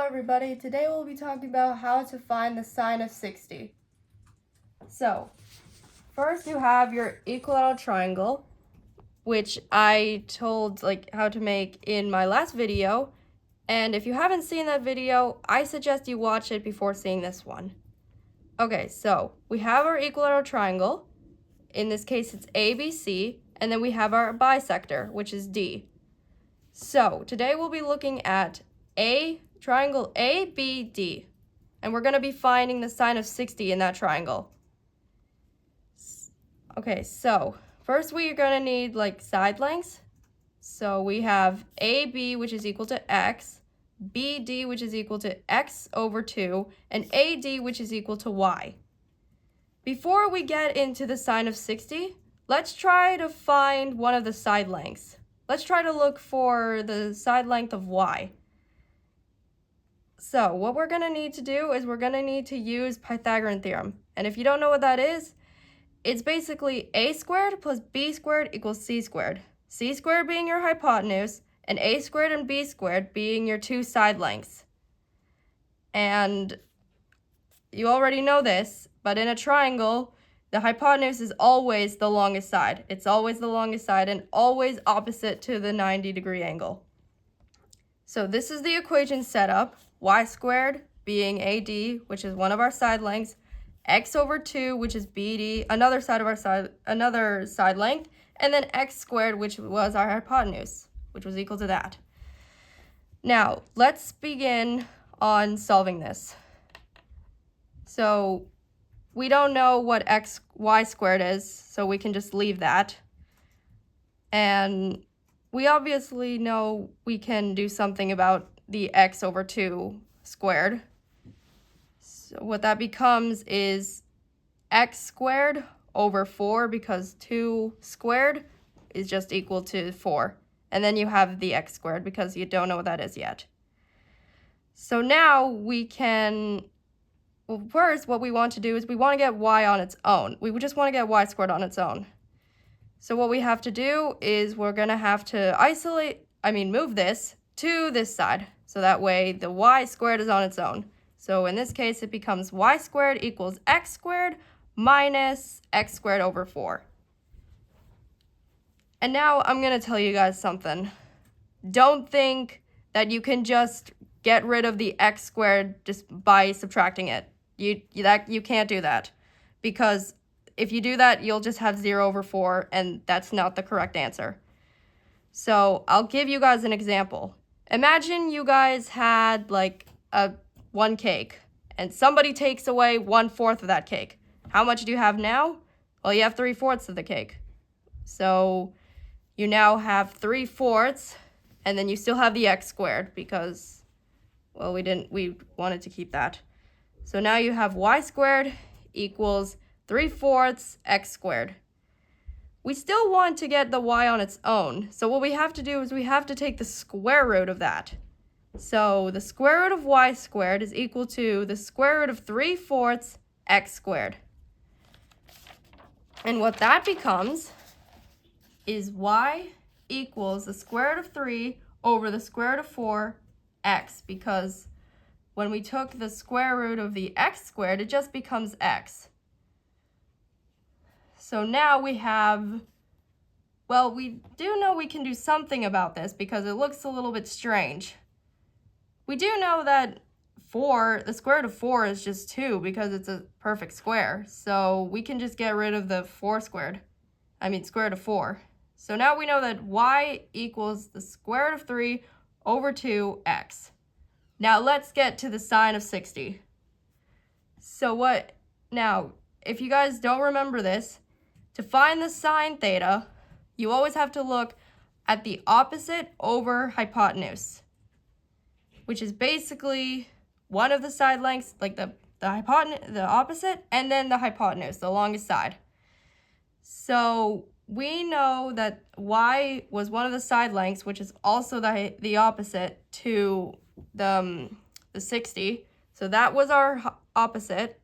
everybody, today we'll be talking about how to find the sine of 60. So, first you have your equilateral triangle, which I told how to make in my last video, and if you haven't seen that video, I suggest you watch it before seeing this one. Okay, so we have our equilateral triangle. In this case it's ABC, and then we have our bisector, which is D. So, today we'll be looking at triangle ABD, and we're going to be finding the sine of 60 in that triangle. Okay, so first we are going to need side lengths. So we have AB, which is equal to x, BD, which is equal to x over 2, and AD, which is equal to y. Before we get into the sine of 60, let's try to find one of the side lengths. Let's try to look for the side length of y. So what we're going to need to do is we're going to need to use Pythagorean theorem. And if you don't know what that is, it's basically a squared plus b squared equals c squared. C squared being your hypotenuse, and a squared and b squared being your two side lengths. And you already know this, but in a triangle, the hypotenuse is always the longest side. It's always the longest side and always opposite to the 90-degree angle. So this is the equation set up. Y squared being AD, which is one of our side lengths, x over 2, which is BD, another side length, and then x squared, which was our hypotenuse, which was equal to that. Now, let's begin on solving this. So we don't know what y squared is, so we can just leave that. And we obviously know we can do something about the x over 2 squared. So what that becomes is x squared over 4, because 2 squared is just equal to 4. And then you have the x squared because you don't know what that is yet. So now we can, well, first what we want to do is we want to get y on its own. We just want to get y squared on its own. So what we have to do is we're going to have to move this to this side. So that way the y squared is on its own. So in this case, it becomes y squared equals x squared minus x squared over 4. And now I'm going to tell you guys something. Don't think that you can just get rid of the x squared just by subtracting it. You can't do that, because if you do that, you'll just have 0 over 4, and that's not the correct answer. So I'll give you guys an example. Imagine you guys had one cake, and somebody takes away 1/4 of that cake. How much do you have now? Well, you have 3/4 of the cake. So you now have 3/4, and then you still have the x squared because, well, we wanted to keep that. So now you have y squared equals 3/4 x squared. We still want to get the y on its own. So what we have to do is we have to take the square root of that. So the square root of y squared is equal to the square root of 3/4 x squared. And what that becomes is y equals the square root of 3 over the square root of 4x, because when we took the square root of the x squared, it just becomes x. So now we have, well, we do know we can do something about this because it looks a little bit strange. We do know that the square root of 4 is just 2 because it's a perfect square. So we can just get rid of the square root of 4. So now we know that y equals the square root of 3 over 2x. Now let's get to the sine of 60. So now, if you guys don't remember this, to find the sine theta, you always have to look at the opposite over hypotenuse, which is basically one of the side lengths, the opposite, and then the hypotenuse, the longest side. So we know that y was one of the side lengths, which is also the opposite to the 60. So that was our opposite,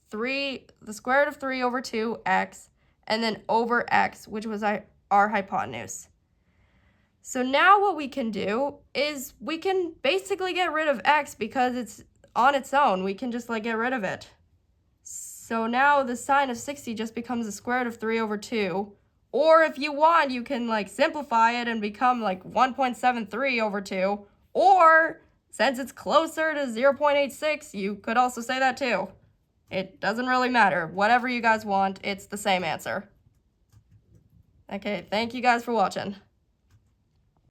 the square root of 3 over 2x, and then over x, which was our hypotenuse. So now what we can do is we can basically get rid of x because it's on its own. We can just like get rid of it. So now the sine of 60 just becomes the square root of 3 over 2. Or if you want, you can like simplify it and become like 1.73 over 2. Or since it's closer to 0.86, you could also say that too. It doesn't really matter. Whatever you guys want, it's the same answer. Okay, thank you guys for watching.